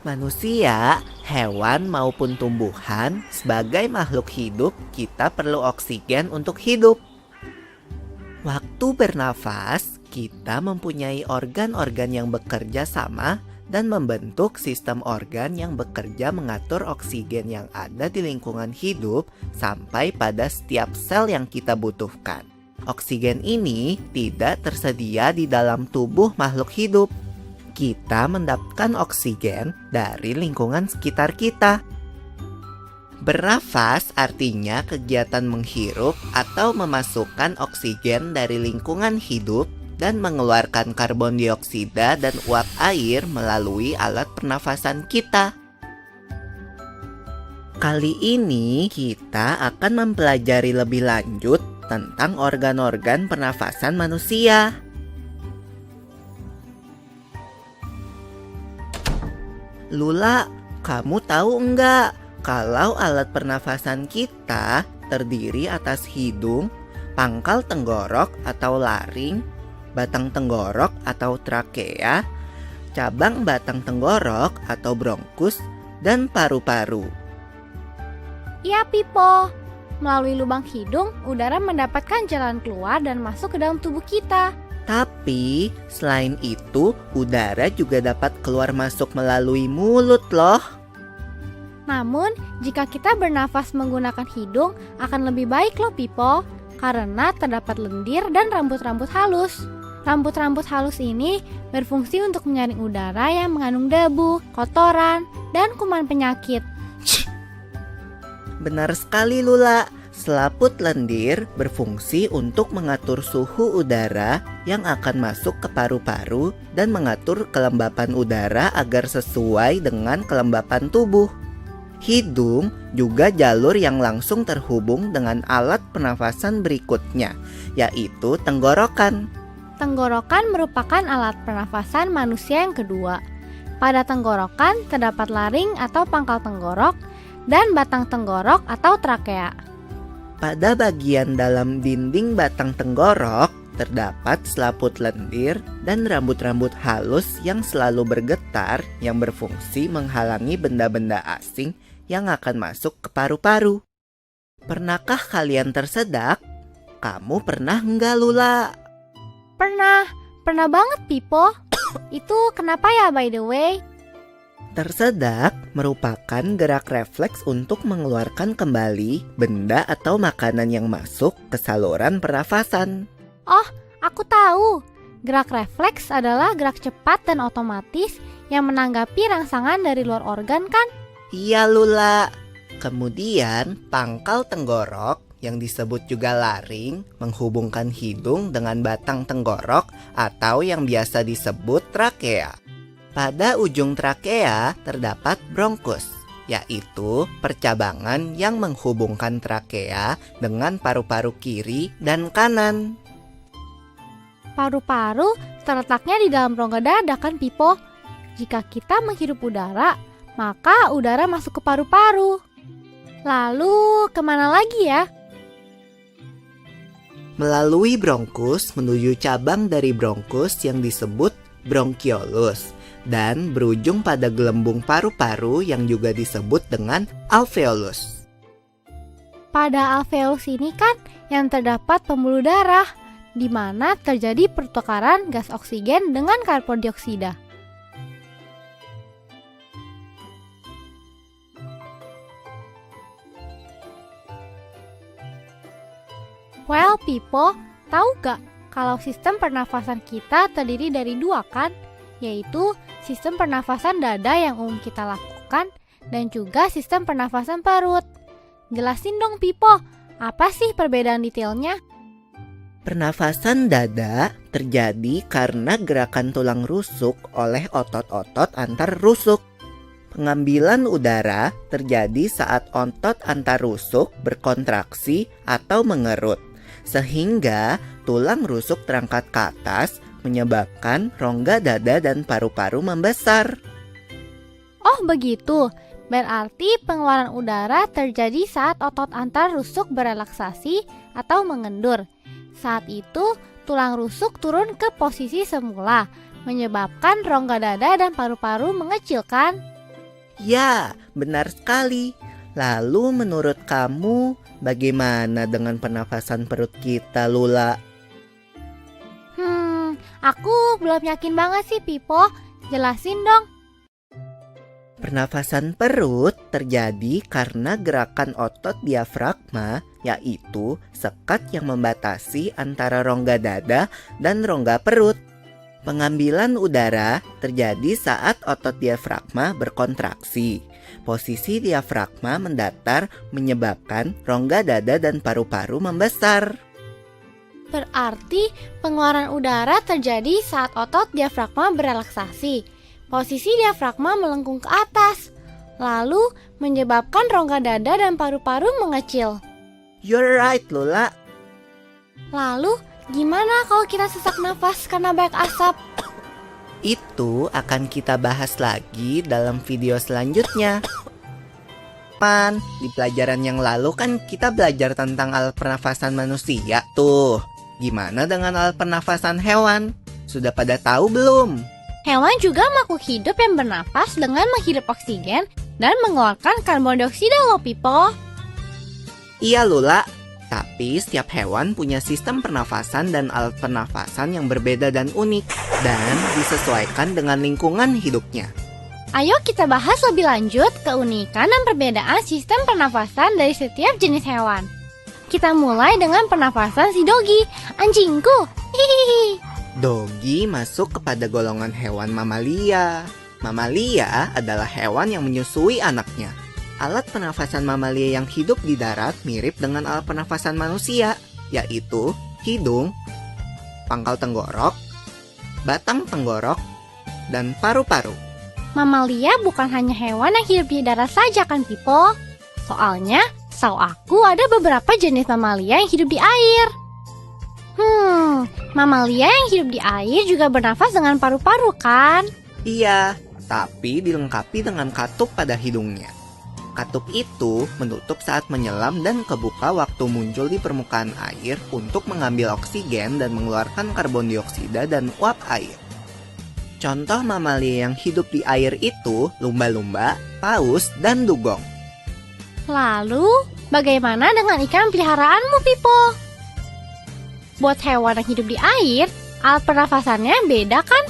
Manusia, hewan maupun tumbuhan, sebagai makhluk hidup, kita perlu oksigen untuk hidup. Waktu bernafas, kita mempunyai organ-organ yang bekerja sama dan membentuk sistem organ yang bekerja mengatur oksigen yang ada di lingkungan hidup sampai pada setiap sel yang kita butuhkan. Oksigen ini tidak tersedia di dalam tubuh makhluk hidup. Kita mendapatkan oksigen dari lingkungan sekitar kita. Bernafas artinya kegiatan menghirup atau memasukkan oksigen dari lingkungan hidup dan mengeluarkan karbon dioksida dan uap air melalui alat pernafasan kita. Kali ini kita akan mempelajari lebih lanjut tentang organ-organ pernafasan manusia. Lula, kamu tahu enggak kalau alat pernafasan kita terdiri atas hidung, pangkal tenggorok atau laring, batang tenggorok atau trakea, cabang batang tenggorok atau bronkus, dan paru-paru. Iya, Pipo. Melalui lubang hidung, udara mendapatkan jalan keluar dan masuk ke dalam tubuh kita. Tapi, selain itu, udara juga dapat keluar masuk melalui mulut loh. Namun, jika kita bernafas menggunakan hidung, akan lebih baik loh, Pipo. Karena terdapat lendir dan rambut-rambut halus. Rambut-rambut halus ini berfungsi untuk menyaring udara yang mengandung debu, kotoran, dan kuman penyakit. Benar sekali, Lula. Selaput lendir berfungsi untuk mengatur suhu udara yang akan masuk ke paru-paru dan mengatur kelembapan udara agar sesuai dengan kelembapan tubuh. Hidung juga jalur yang langsung terhubung dengan alat pernafasan berikutnya, yaitu tenggorokan. Tenggorokan merupakan alat pernafasan manusia yang kedua. Pada tenggorokan terdapat laring atau pangkal tenggorok dan batang tenggorok atau trakea. Pada bagian dalam dinding batang tenggorok terdapat selaput lendir dan rambut-rambut halus yang selalu bergetar yang berfungsi menghalangi benda-benda asing yang akan masuk ke paru-paru. Pernahkah kalian tersedak? Kamu pernah enggak, Lula? Pernah banget, Pipo. Itu kenapa ya, by the way? Tersedak merupakan gerak refleks untuk mengeluarkan kembali benda atau makanan yang masuk ke saluran pernafasan. Oh, aku tahu. Gerak refleks adalah gerak cepat dan otomatis yang menanggapi rangsangan dari luar organ, kan? Iya, Lula. Kemudian pangkal tenggorok yang disebut juga laring menghubungkan hidung dengan batang tenggorok atau yang biasa disebut trakea. Pada ujung trakea terdapat bronkus, yaitu percabangan yang menghubungkan trakea dengan paru-paru kiri dan kanan. Paru-paru terletaknya di dalam rongga dada, kan, Pipo? Jika kita menghirup udara, maka udara masuk ke paru-paru. Lalu kemana lagi ya? Melalui bronkus menuju cabang dari bronkus yang disebut bronkiolus dan berujung pada gelembung paru-paru yang juga disebut dengan alveolus. Pada alveolus ini kan yang terdapat pembuluh darah, di mana terjadi pertukaran gas oksigen dengan karbon dioksida. Well, Pipo, tahu gak kalau sistem pernafasan kita terdiri dari dua, kan? Yaitu sistem pernafasan dada yang umum kita lakukan dan juga sistem pernafasan perut. Jelasin dong, Pipo, apa sih perbedaan detailnya? Pernafasan dada terjadi karena gerakan tulang rusuk oleh otot-otot antar rusuk. Pengambilan udara terjadi saat otot antar rusuk berkontraksi atau mengerut, sehingga tulang rusuk terangkat ke atas menyebabkan rongga dada dan paru-paru membesar. Oh begitu, berarti pengeluaran udara terjadi saat otot antar rusuk berelaksasi atau mengendur. Saat itu, tulang rusuk turun ke posisi semula, menyebabkan rongga dada dan paru-paru mengecil, kan? Ya, benar sekali. Lalu menurut kamu, bagaimana dengan pernafasan perut kita, Lula? Aku belum yakin banget sih, Pipo. Jelasin dong. Pernafasan perut terjadi karena gerakan otot diafragma, yaitu sekat yang membatasi antara rongga dada dan rongga perut. Pengambilan udara terjadi saat otot diafragma berkontraksi. Posisi diafragma mendatar menyebabkan rongga dada dan paru-paru membesar. Berarti pengeluaran udara terjadi saat otot diafragma berelaksasi. Posisi diafragma melengkung ke atas, lalu menyebabkan rongga dada dan paru-paru mengecil. You're right, Lula. Lalu, gimana kalau kita sesak nafas karena banyak asap? Itu akan kita bahas lagi dalam video selanjutnya. Di pelajaran yang lalu kan kita belajar tentang alat pernafasan manusia tuh. Gimana dengan alat pernafasan hewan? Sudah pada tahu belum? Hewan juga makhluk hidup yang bernapas dengan menghirup oksigen dan mengeluarkan karbon dioksida loh, Pipo. Iya, Lula. Tapi setiap hewan punya sistem pernafasan dan alat pernafasan yang berbeda dan unik dan disesuaikan dengan lingkungan hidupnya. Ayo kita bahas lebih lanjut keunikan dan perbedaan sistem pernafasan dari setiap jenis hewan. Kita mulai dengan pernafasan si Dogi, anjingku. Hihihi. Dogi masuk kepada golongan hewan mamalia. Mamalia adalah hewan yang menyusui anaknya. Alat pernafasan mamalia yang hidup di darat mirip dengan alat pernafasan manusia, yaitu hidung, pangkal tenggorok, batang tenggorok, dan paru-paru. Mamalia bukan hanya hewan yang hidup di darat saja kan, Pipo? Soalnya, setahu aku ada beberapa jenis mamalia yang hidup di air. Mamalia yang hidup di air juga bernafas dengan paru-paru kan? Iya, tapi dilengkapi dengan katup pada hidungnya. Katup itu menutup saat menyelam dan kebuka waktu muncul di permukaan air untuk mengambil oksigen dan mengeluarkan karbon dioksida dan uap air. Contoh mamalia yang hidup di air itu lumba-lumba, paus, dan dugong. Lalu, bagaimana dengan ikan peliharaanmu, Pipo? Buat hewan yang hidup di air, alat pernafasannya beda kan?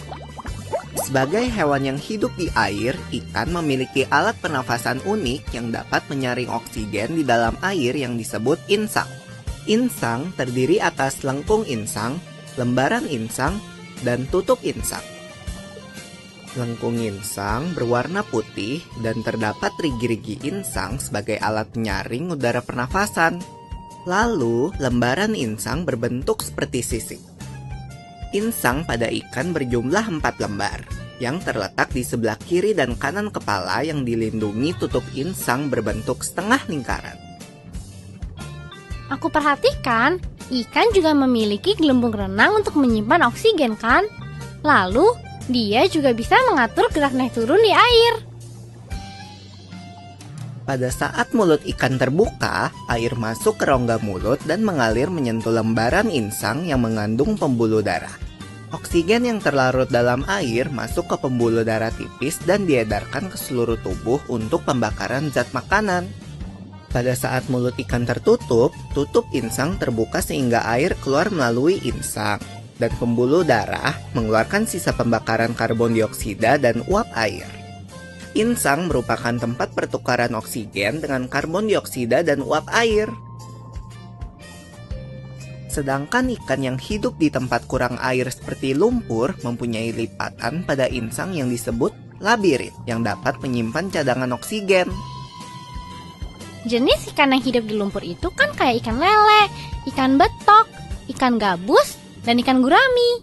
Sebagai hewan yang hidup di air, ikan memiliki alat pernafasan unik yang dapat menyaring oksigen di dalam air yang disebut insang. Insang terdiri atas lengkung insang, lembaran insang, dan tutup insang. Lengkung insang berwarna putih dan terdapat rigi-rigi insang sebagai alat penyaring udara pernafasan. Lalu, lembaran insang berbentuk seperti sisik. Insang pada ikan berjumlah 4 lembar, yang terletak di sebelah kiri dan kanan kepala yang dilindungi tutup insang berbentuk setengah lingkaran. Aku perhatikan, ikan juga memiliki gelembung renang untuk menyimpan oksigen kan? Lalu, dia juga bisa mengatur gerak naik turun di air. Pada saat mulut ikan terbuka, air masuk ke rongga mulut dan mengalir menyentuh lembaran insang yang mengandung pembuluh darah. Oksigen yang terlarut dalam air masuk ke pembuluh darah tipis dan diedarkan ke seluruh tubuh untuk pembakaran zat makanan. Pada saat mulut ikan tertutup, tutup insang terbuka sehingga air keluar melalui insang. Dan pembuluh darah mengeluarkan sisa pembakaran karbon dioksida dan uap air. Insang merupakan tempat pertukaran oksigen dengan karbon dioksida dan uap air. Sedangkan ikan yang hidup di tempat kurang air seperti lumpur mempunyai lipatan pada insang yang disebut labirit yang dapat menyimpan cadangan oksigen. Jenis ikan yang hidup di lumpur itu kan kayak ikan lele, ikan betok, ikan gabus, dan ikan gurami.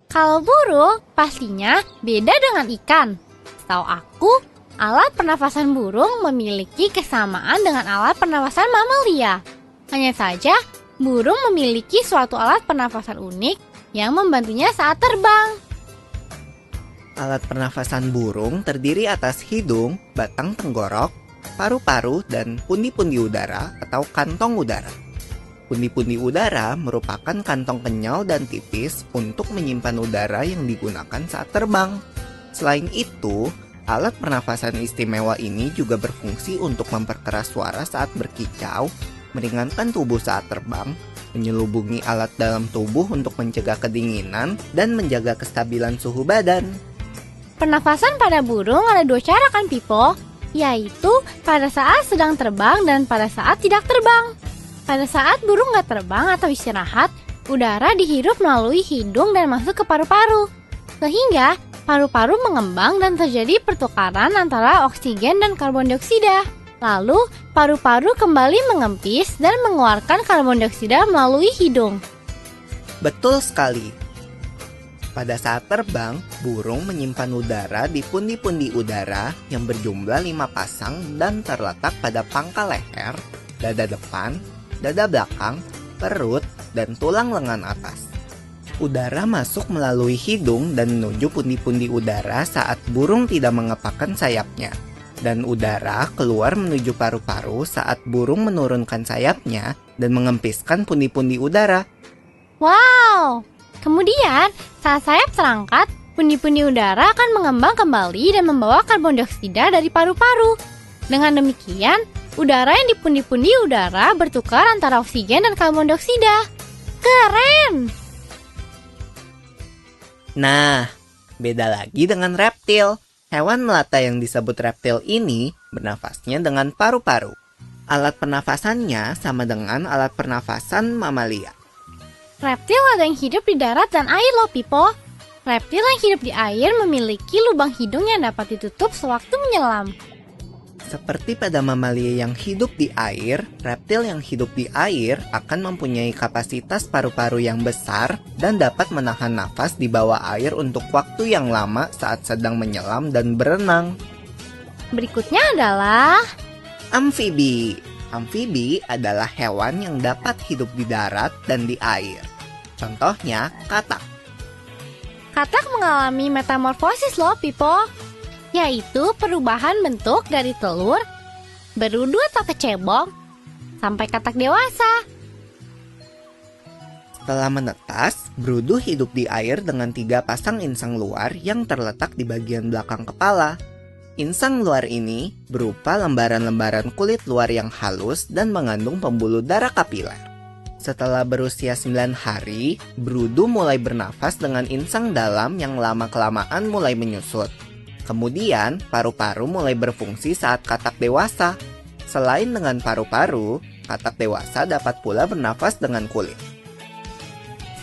Kalau burung, pastinya beda dengan ikan. Setahu aku, alat pernafasan burung memiliki kesamaan dengan alat pernafasan mamalia. Hanya saja, burung memiliki suatu alat pernafasan unik yang membantunya saat terbang. Alat pernafasan burung terdiri atas hidung, batang tenggorok, paru-paru, dan pundi-pundi udara atau kantong udara. Pundi-pundi udara merupakan kantong kenyal dan tipis untuk menyimpan udara yang digunakan saat terbang. Selain itu, Alat pernafasan istimewa ini juga berfungsi untuk memperkeras suara saat berkicau, meringankan tubuh saat terbang, menyelubungi alat dalam tubuh untuk mencegah kedinginan, dan menjaga kestabilan suhu badan. Pernafasan pada burung ada 2 cara kan, Pipo? Yaitu pada saat sedang terbang dan pada saat tidak terbang. Pada saat burung nggak terbang atau istirahat, udara dihirup melalui hidung dan masuk ke paru-paru. Sehingga paru-paru mengembang dan terjadi pertukaran antara oksigen dan karbon dioksida. Lalu, paru-paru kembali mengempis dan mengeluarkan karbon dioksida melalui hidung. Betul sekali. Pada saat terbang, burung menyimpan udara di pundi-pundi udara yang berjumlah 5 pasang dan terletak pada pangkal leher, dada depan, dada belakang, perut, dan tulang lengan atas. Udara masuk melalui hidung dan menuju pundi-pundi udara saat burung tidak mengepakkan sayapnya. Dan udara keluar menuju paru-paru saat burung menurunkan sayapnya dan mengempiskan pundi-pundi udara. Wow! Kemudian, saat sayap terangkat, pundi-pundi udara akan mengembang kembali dan membawa karbon dioksida dari paru-paru. Dengan demikian, udara yang di pundi-pundi udara bertukar antara oksigen dan karbon dioksida. Keren! Nah, beda lagi dengan reptil. Hewan melata yang disebut reptil ini bernafasnya dengan paru-paru. Alat pernafasannya sama dengan alat pernafasan mamalia. Reptil ada yang hidup di darat dan air loh, Pipo. Reptil yang hidup di air memiliki lubang hidung yang dapat ditutup sewaktu menyelam. Seperti pada mamalia yang hidup di air, reptil yang hidup di air akan mempunyai kapasitas paru-paru yang besar dan dapat menahan nafas di bawah air untuk waktu yang lama saat sedang menyelam dan berenang. Berikutnya adalah Amfibi. Amfibi adalah hewan yang dapat hidup di darat dan di air. Contohnya, katak. katak mengalami metamorfosis loh, Pipo. Yaitu perubahan bentuk dari telur, berudu atau kecebong, sampai katak dewasa. Setelah menetas, berudu hidup di air dengan 3 pasang insang luar yang terletak di bagian belakang kepala. Insang luar ini berupa lembaran-lembaran kulit luar yang halus dan mengandung pembuluh darah kapiler. Setelah berusia 9 hari, berudu mulai bernafas dengan insang dalam yang lama-kelamaan mulai menyusut. Kemudian, paru-paru mulai berfungsi saat katak dewasa. Selain dengan paru-paru, katak dewasa dapat pula bernafas dengan kulit.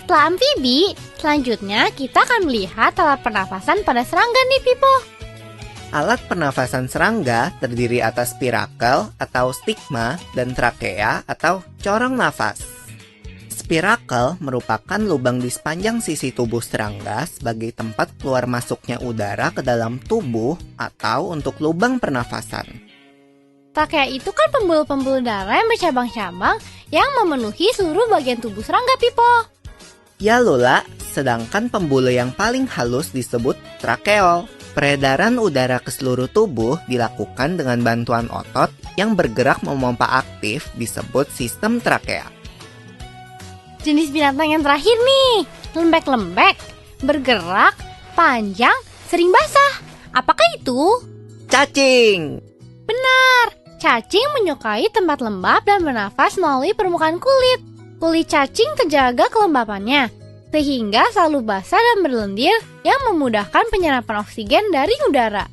Setelah amfibi, selanjutnya kita akan melihat alat pernafasan pada serangga nih, Pipo. Alat pernafasan serangga terdiri atas spirakel atau stigma dan trakea atau corong nafas. Spirakel merupakan lubang di sepanjang sisi tubuh serangga sebagai tempat keluar masuknya udara ke dalam tubuh atau untuk lubang pernafasan. Trakea itu kan pembuluh-pembuluh darah yang bercabang-cabang yang memenuhi seluruh bagian tubuh serangga, Pipo. Ya Lula, sedangkan pembuluh yang paling halus disebut trakeol. Peredaran udara ke seluruh tubuh dilakukan dengan bantuan otot yang bergerak memompa aktif disebut sistem trakea. Jenis binatang yang terakhir nih, lembek-lembek, bergerak, panjang, sering basah. Apakah itu? Cacing! Benar, cacing menyukai tempat lembab dan bernafas melalui permukaan kulit. Kulit cacing terjaga kelembapannya, sehingga selalu basah dan berlendir yang memudahkan penyerapan oksigen dari udara.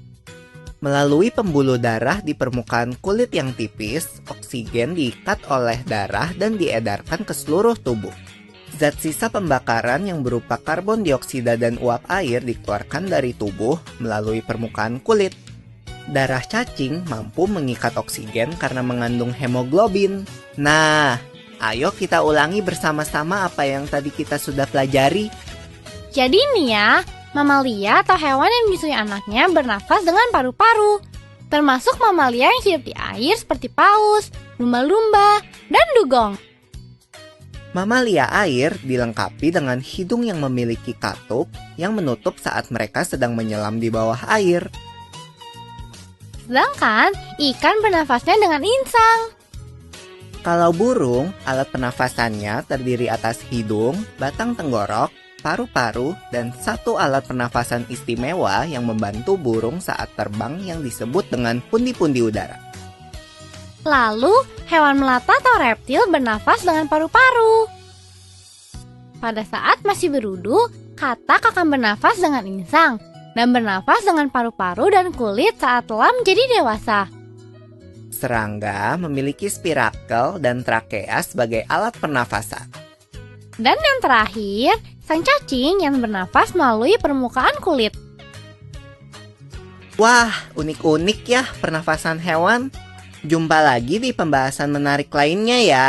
Melalui pembuluh darah di permukaan kulit yang tipis, oksigen diikat oleh darah dan diedarkan ke seluruh tubuh. Zat sisa pembakaran yang berupa karbon dioksida dan uap air dikeluarkan dari tubuh melalui permukaan kulit. Darah cacing mampu mengikat oksigen karena mengandung hemoglobin. Nah, ayo kita ulangi bersama-sama apa yang tadi kita sudah pelajari. Jadi nih ya, mamalia atau hewan yang menyusui anaknya bernafas dengan paru-paru. Termasuk mamalia yang hidup di air seperti paus, lumba-lumba, dan dugong. Mamalia air dilengkapi dengan hidung yang memiliki katup yang menutup saat mereka sedang menyelam di bawah air. Sedangkan ikan bernafasnya dengan insang. Kalau burung, alat pernafasannya terdiri atas hidung, batang tenggorok, paru-paru, dan satu alat pernafasan istimewa yang membantu burung saat terbang yang disebut dengan pundi-pundi udara. Lalu, hewan melata atau reptil bernafas dengan paru-paru. Pada saat masih berudu, katak akan bernafas dengan insang dan bernafas dengan paru-paru dan kulit saat telah menjadi dewasa. Serangga memiliki spirakel dan trakea sebagai alat pernafasan. Dan yang terakhir, sang cacing yang bernafas melalui permukaan kulit. Wah, unik-unik ya pernafasan hewan. Jumpa lagi di pembahasan menarik lainnya ya.